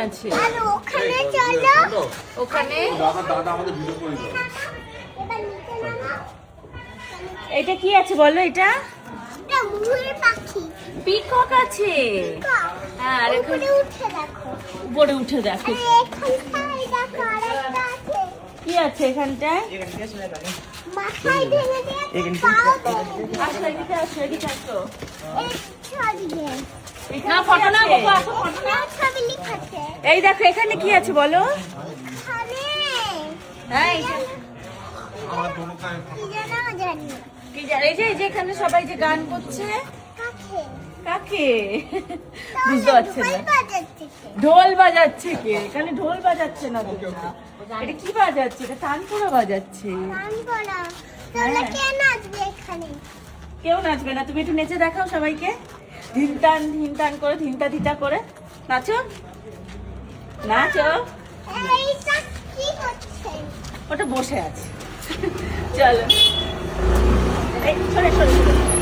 আছে। আর ওখানে চলো, ওখানে দাদা আমাদের ভিডিও করে দাও। এবার নিচে নামো। এটা কি আছে বলো? এটা এটা ময়ূর পাখি। পিকক আছে। হ্যাঁ, আর উপরে উঠে দেখো। উপরে উঠে দেখো আর এখানটায় দেখো আরেকটা আছে। কি আছে এখানটায়। মাথায় ভেঙে দিয়ে পাও ভেঙে দিয়ে। আসো এদিকে, আসো এদিকে, আসো। এই ছড়িয়ে। না ফটো না বাবু, আসো ফটো না। ছবি লিখাছে। এই দেখো এখানে কি আছে বলো। আরে হ্যাঁ এই যে- আমার দোনো কায় কি জানো জানি না। কি জানো, এই যে এখানে সবাই যে গান করছে। কাছে কাকে বুঝতে পারছে না। ঢোল বাজাচ্ছে কে? ঢোল বাজাচ্ছে কে? এখানে ঢোল বাজাচ্ছে না তো। এটা কি বাজাচ্ছে? এটা তানপুরা বাজাচ্ছে। গান করা। তাহলে হ্যাঁ। কে নাচবে এখানে? কেউ নাচবে না, তুমি একটু নেচে দেখাও সবাইকে। ধিনটান করে, ধিনটা ধিটা করে নাচো, নাচো। এইটা কি হচ্ছে? ওটা বসে আছে। চলো এই সরে সরে সরে।